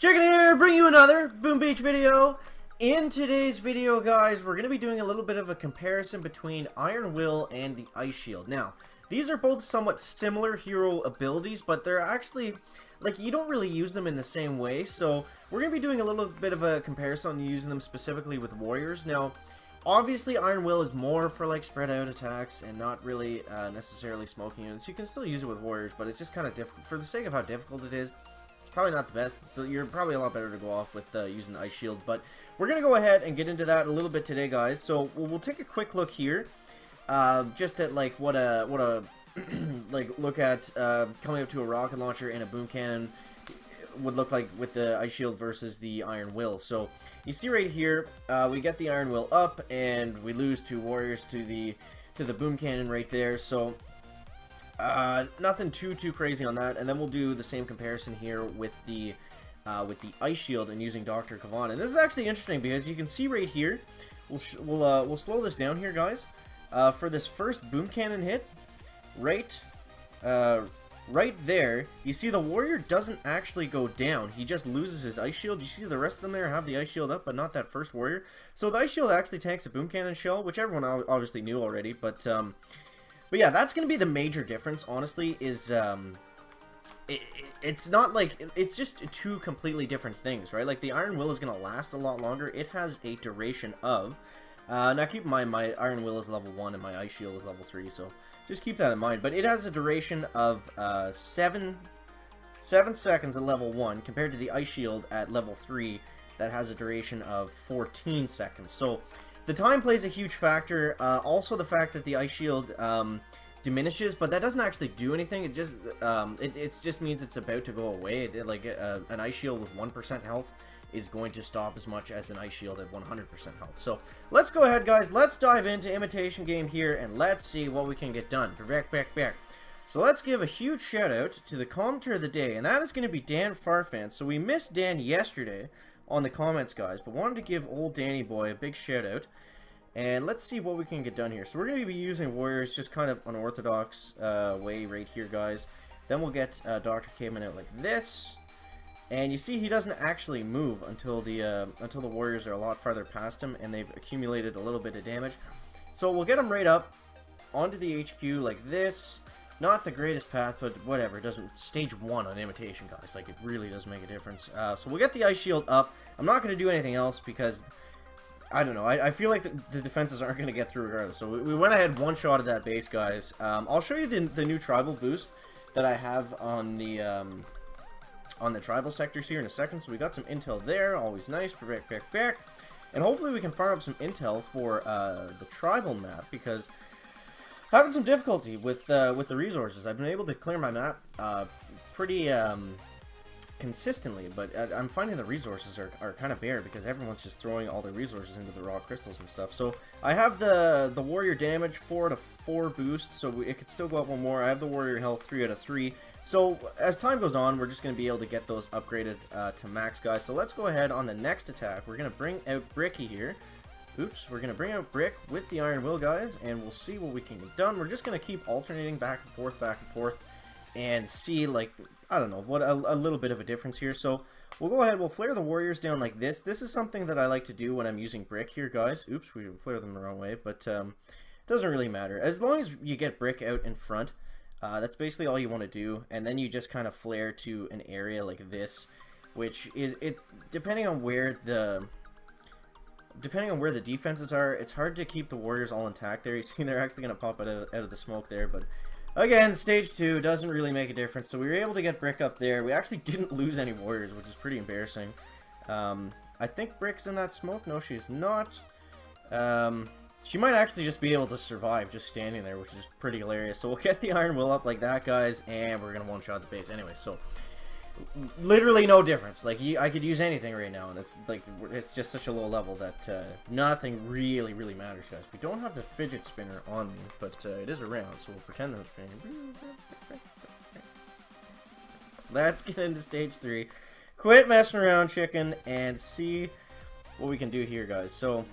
Chicken here, bring you another Boom Beach video. In today's video, guys, we're going to be doing a little bit of a comparison between Iron Will and the Ice Shield. Now, these are both somewhat similar hero abilities, but they're actually, like, you don't really use them in the same way. So, we're going to be doing a little bit of a comparison using them specifically with warriors. Now, obviously, Iron Will is more for, like, spread out attacks and not really necessarily smoking units. You can still use it with warriors, but it's just kind of difficult. For the sake of how difficult it is, it's probably not the best, so you're probably a lot better to go off with using the Ice Shield. But we're going to go ahead and get into that a little bit today, guys. So we'll take a quick look here, just at like what a like look at coming up to a rocket launcher and a boom cannon would look like with the Ice Shield versus the Iron Will. So you see right here, we get the Iron Will up, and we lose 2 warriors to the boom cannon right there. So nothing too crazy on that, and then we'll do the same comparison here with the Ice Shield and using Dr. Kavan. And this is actually interesting because you can see right here, we'll slow this down here, guys. For this first boom cannon hit, right there, you see the warrior doesn't actually go down. He just loses his Ice Shield. You see the rest of them there have the Ice Shield up, but not that first warrior. So the Ice Shield actually tanks the boom cannon shell, which everyone obviously knew already, but yeah, that's going to be the major difference, honestly, is, it's not like, it's just 2 completely different things, right? Like, the Iron Will is going to last a lot longer. It has a duration of, now keep in mind, my Iron Will is level 1 and my Ice Shield is level 3, so just keep that in mind. But it has a duration of, 7 seconds at level 1, compared to the Ice Shield at level 3, that has a duration of 14 seconds. So the time plays a huge factor. Also, the fact that the Ice Shield diminishes, but that doesn't actually do anything. It just it just means it's about to go away. Like an Ice Shield with 1% health is going to stop as much as an Ice Shield at 100% health. So let's go ahead, guys. Let's dive into Imitation Game here, and let's see what we can get done. Back. So let's give a huge shout out to the commenter of the day, and that is going to be Dan Farfan. So we missed Dan yesterday on the comments, guys, but wanted to give old Danny boy a big shout out, and let's see what we can get done here. So we're going to be using warriors just kind of unorthodox way right here, guys. Then we'll get Dr. Caveman out like this, and you see he doesn't actually move until the warriors are a lot farther past him and they've accumulated a little bit of damage. So we'll get him right up onto the HQ like this. Not the greatest path, but whatever. It doesn't. Stage 1 on Imitation, guys. Like, it really does make a difference. So we'll get the Ice Shield up. I'm not going to do anything else because, I don't know. I feel like the defenses aren't going to get through regardless. So we went ahead one shot at that base, guys. I'll show you the new tribal boost that I have on the tribal sectors here in a second. So we got some intel there. Always nice. Back. And hopefully we can farm up some intel for the tribal map, because having some difficulty with the resources. I've been able to clear my map pretty consistently, but I'm finding the resources are kind of bare because everyone's just throwing all their resources into the raw crystals and stuff. So I have the warrior damage 4 out of 4 boost, so it could still go up 1 more. I have the warrior health 3 out of 3. So as time goes on, we're just going to be able to get those upgraded to max, guys. So let's go ahead on the next attack. We're going to bring out Bricky here. Oops, we're going to bring out Brick with the Iron Will, guys, and we'll see what we can get done. We're just going to keep alternating back and forth, and see, like, I don't know, what a little bit of a difference here. So we'll go ahead, we'll flare the warriors down like this. This is something that I like to do when I'm using Brick here, guys. Oops, we flare them the wrong way, but it doesn't really matter. As long as you get Brick out in front, that's basically all you want to do, and then you just kind of flare to an area like this, which is, depending on where the defenses are, it's hard to keep the warriors all intact there. You see they're actually going to pop out of the smoke there, but again, stage 2 doesn't really make a difference. So we were able to get Brick up there. We actually didn't lose any warriors, which is pretty embarrassing. I think Brick's in that smoke. No, she's not. She might actually just be able to survive just standing there, which is pretty hilarious. So we'll get the Iron Will up like that, guys, and we're going to one-shot the base anyway. So literally no difference. Like, I could use anything right now, and it's like, it's just such a low level that nothing really matters, guys. We don't have the fidget spinner on me, but it is around, so we'll pretend that I'm spinning. Let's get into stage 3. Quit messing around, chicken, and see what we can do here, guys. So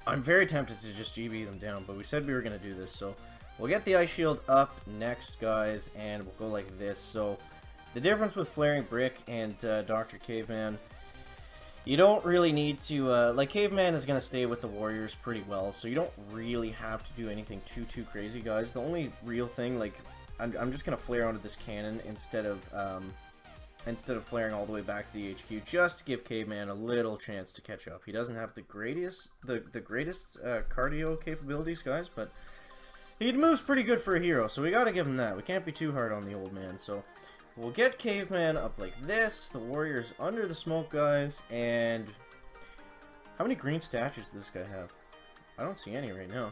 I'm very tempted to just GB them down, but we said we were going to do this, so we'll get the Ice Shield up next, guys, and we'll go like this. So The difference with Flaring Brick and Dr. Caveman, you don't really need to, like, Caveman is going to stay with the warriors pretty well, so you don't really have to do anything too crazy, guys. The only real thing, like, I'm just going to flare onto this cannon instead of flaring all the way back to the HQ, just to give Caveman a little chance to catch up. He doesn't have the greatest cardio capabilities, guys, but he moves pretty good for a hero, so we got to give him that. We can't be too hard on the old man, so we'll get Caveman up like this, the warriors under the smoke, guys, and how many green statues does this guy have? I don't see any right now.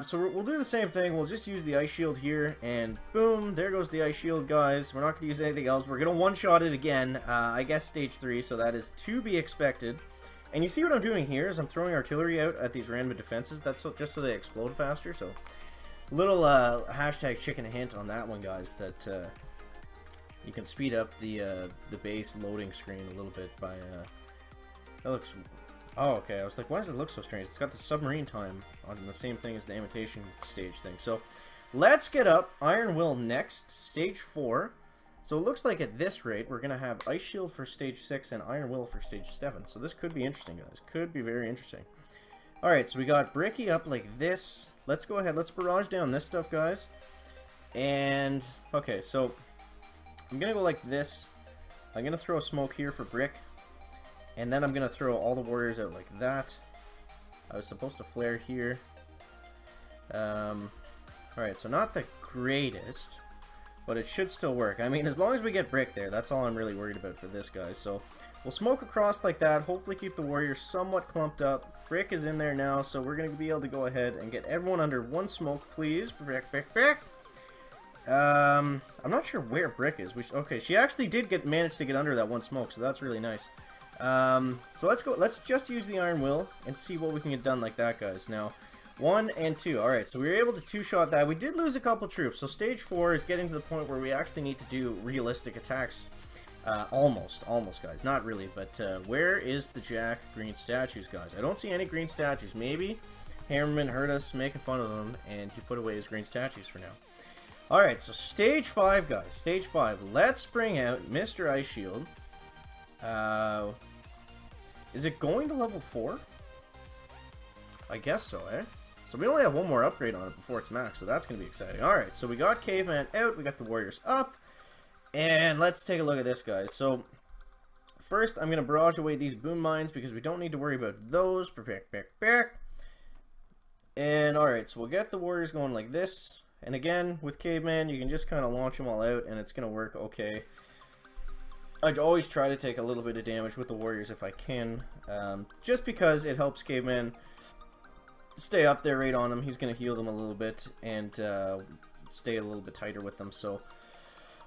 So we'll do the same thing. We'll just use the ice shield here, and boom, there goes the ice shield, guys. We're not going to use anything else. We're going to one-shot it again, I guess stage 3, so that is to be expected. And you see what I'm doing here is I'm throwing artillery out at these random defenses. That's just so they explode faster, so little hashtag chicken hint on that one, guys, that you can speed up the base loading screen a little bit by that looks. Oh, okay. I was like, why does it look so strange? It's got the submarine time on the same thing as the imitation stage thing. So let's get up. Iron Will next, stage 4. So it looks like at this rate we're gonna have Ice Shield for stage 6 and Iron Will for stage 7. So this could be interesting, guys. Could be very interesting. Alright, so we got Bricky up like this. Let's go ahead. Let's barrage down this stuff, guys. And okay, so I'm gonna go like this. I'm gonna throw a smoke here for Brick. And then I'm going to throw all the warriors out like that. I was supposed to flare here. Alright, so not the greatest, but it should still work. I mean, as long as we get Brick there, that's all I'm really worried about for this guy. So we'll smoke across like that, hopefully keep the warriors somewhat clumped up. Brick is in there now, so we're going to be able to go ahead and get everyone under one smoke, please. Brick, Brick, Brick. I'm not sure where Brick is. Okay, she actually did manage to get under that one smoke, so that's really nice. So let's just use the Iron Will and see what we can get done like that, guys. Now, 1 and 2. Alright, so we were able to two-shot that. We did lose a couple troops, so stage 4 is getting to the point where we actually need to do realistic attacks. Almost, guys. Not really, but where is the Jack green statues, guys? I don't see any green statues. Maybe Hammerman heard us making fun of him, and he put away his green statues for now. Alright, so stage 5, guys. Stage 5. Let's bring out Mr. Ice Shield. Is it going to level 4? I guess so, eh? So we only have one more upgrade on it before it's max, so that's going to be exciting. Alright, so we got Caveman out, we got the warriors up, and let's take a look at this, guys. So, first I'm going to barrage away these boom mines because we don't need to worry about those. And alright, so we'll get the warriors going like this, and again, with Caveman, you can just kind of launch them all out, and it's going to work okay. I'd always try to take a little bit of damage with the warriors if I can, just because it helps Caveman stay up there right on him. He's going to heal them a little bit and stay a little bit tighter with them. So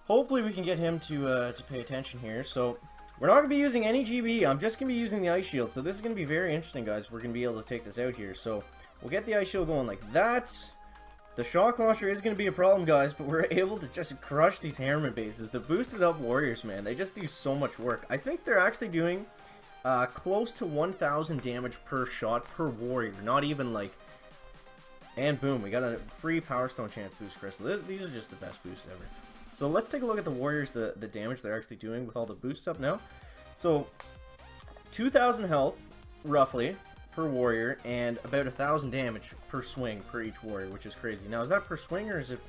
hopefully we can get him to pay attention here. So we're not going to be using any GB. I'm just going to be using the Ice Shield. So this is going to be very interesting, guys. We're going to be able to take this out here. So we'll get the Ice Shield going like that. The shock launcher is going to be a problem, guys, but we're able to just crush these Hammerman bases. The boosted up warriors, man, they just do so much work. I think they're actually doing close to 1,000 damage per shot per warrior. Not even like... And boom, we got a free Power Stone chance boost crystal. These are just the best boosts ever. So let's take a look at the warriors, the damage they're actually doing with all the boosts up now. So 2,000 health, roughly, per warrior, and about 1,000 damage per swing per each warrior, which is crazy. Now, is that per swing or is it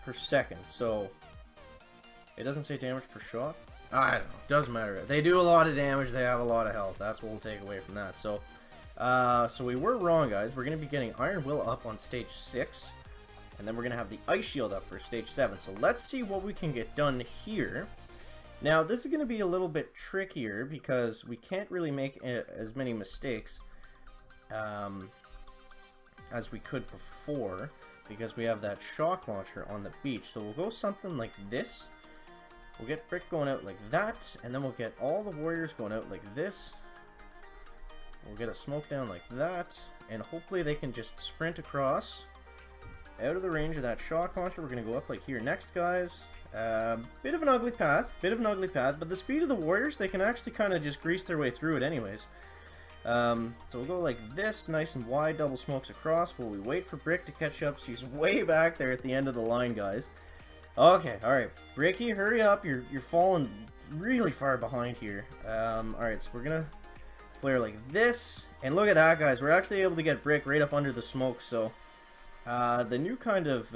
per second? So it doesn't say damage per shot. I don't know. Doesn't matter. They do a lot of damage. They have a lot of health. That's what we'll take away from that. So, so we were wrong, guys. We're going to be getting Iron Will up on stage 6, and then we're going to have the Ice Shield up for stage 7. So let's see what we can get done here. Now, this is going to be a little bit trickier because we can't really make as many mistakes as we could before because we have that shock launcher on the beach. So we'll go something like this. We'll get Brick going out like that, and then we'll get all the warriors going out like this. We'll get a smoke down like that, and hopefully they can just sprint across out of the range of that shock launcher. We're going to go up like here next, guys. Bit of an ugly path, but the speed of the warriors, they can actually kind of just grease their way through it anyways. So we'll go like this, nice and wide, double smokes across while we wait for Brick to catch up. She's way back there at the end of the line, guys. Okay, alright. Bricky, hurry up. You're falling really far behind here. Alright, so we're gonna flare like this. And look at that, guys. We're actually able to get Brick right up under the smoke, so the new kind of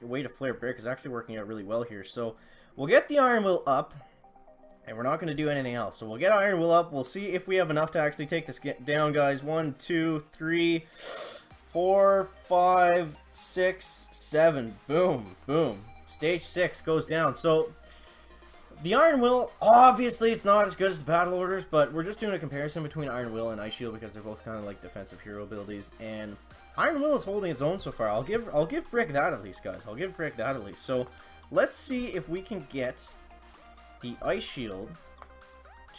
way to flare Brick is actually working out really well here. So we'll get the Iron Will up, and we're not going to do anything else. So we'll get Iron Will up. We'll see if we have enough to actually take this down, guys. 1, 2, 3, 4, 5, 6, 7. Boom, boom. Stage 6 goes down. So the Iron Will, obviously it's not as good as the Battle Orders, but we're just doing a comparison between Iron Will and Ice Shield because they're both kind of like defensive hero abilities, and Iron Will is holding its own so far. I'll give Brick that at least, guys. I'll give Brick that at least. So let's see if we can get the Ice Shield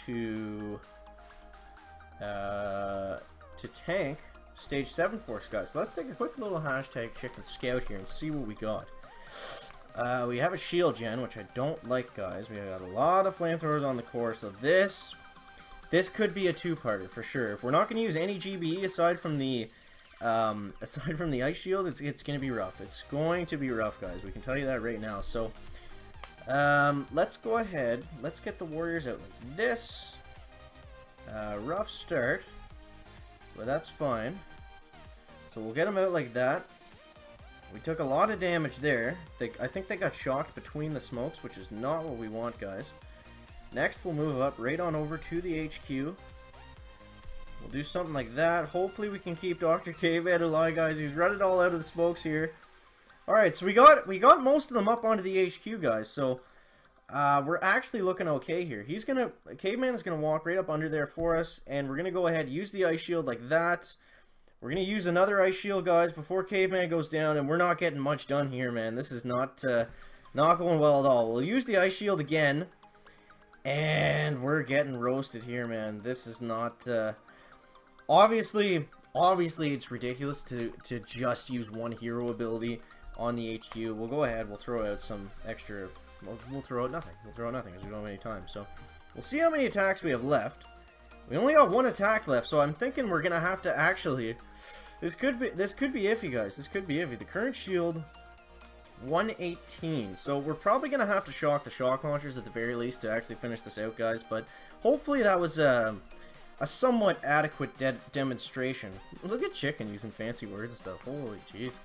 to tank Stage 7 for us, guys. So let's take a quick little hashtag chicken scout here and see what we got. We have a shield gen, which I don't like, guys. We got a lot of flamethrowers on the core, so this could be a two-parter for sure. If we're not going to use any GBE aside from the ice shield, it's going to be rough. It's going to be rough, guys. We can tell you that right now. So let's go ahead. Let's get the warriors out like this. Rough start, but that's fine. So we'll get them out like that. We took a lot of damage there. I think they got shocked between the smokes, which is not what we want, guys. Next, we'll move up right on over to the HQ. We'll do something like that. Hopefully, we can keep Dr. Caveman alive, guys. He's running all out of the smokes here. Alright, so we got most of them up onto the HQ, guys. So, we're actually looking okay here. Caveman is gonna walk right up under there for us, and we're gonna go ahead and use the ice shield like that. We're going to use another ice shield, guys, before Caveman goes down, and we're not getting much done here, man. This is not going well at all. We'll use the ice shield again, and we're getting roasted here, man. This is not... Obviously, it's ridiculous to just use one hero ability on the HQ. We'll go ahead. We'll throw out some extra... We'll throw out nothing. We'll throw out nothing because we don't have any time. So, we'll see how many attacks we have left. We only got one attack left, so I'm thinking we're gonna have to actually... This could be iffy, guys. This could be iffy. The current shield, 118. So we're probably gonna have to shock the shock launchers at the very least to actually finish this out, guys. But hopefully that was a somewhat adequate demonstration. Look at Chicken using fancy words and stuff. Holy jeez.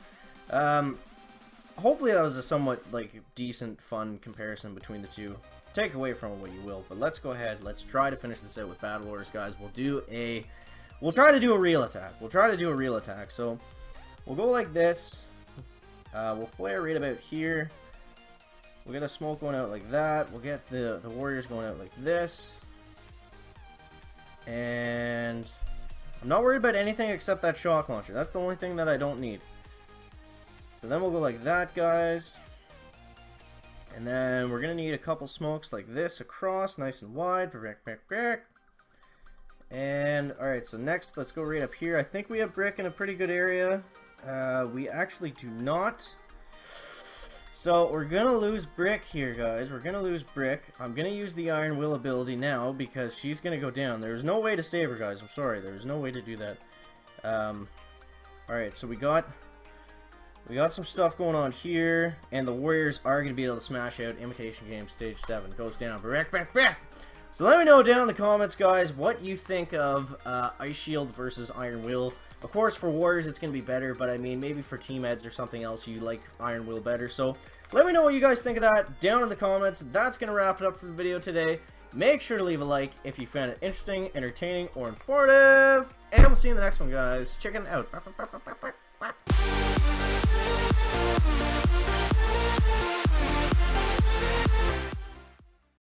Hopefully that was a somewhat like decent, fun comparison between the two. Take away from it what you will, but let's go ahead. Let's try to finish this out with Battle Orders, guys. We'll try to do a real attack. We'll try to do a real attack. So we'll go like this. We'll flare right about here. We'll get a smoke going out like that. We'll get the warriors going out like this. And I'm not worried about anything except that shock launcher. That's the only thing that I don't need. So then we'll go like that, guys. And then we're going to need a couple smokes like this across, nice and wide. And, alright, so next, let's go right up here. I think we have Brick in a pretty good area. We actually do not. So, we're going to lose Brick here, guys. We're going to lose Brick. I'm going to use the Iron Will ability now because she's going to go down. There's no way to save her, guys. I'm sorry. There's no way to do that. Alright, so we got some stuff going on here, and the Warriors are going to be able to smash out Imitation Game Stage 7. Goes down. So let me know down in the comments, guys, what you think of Ice Shield versus Iron Will. Of course, for Warriors, it's going to be better, but I mean, maybe for Team Eds or something else, you like Iron Will better. So let me know what you guys think of that down in the comments. That's going to wrap it up for the video today. Make sure to leave a like if you found it interesting, entertaining, or informative. And we'll see you in the next one, guys. Check it out.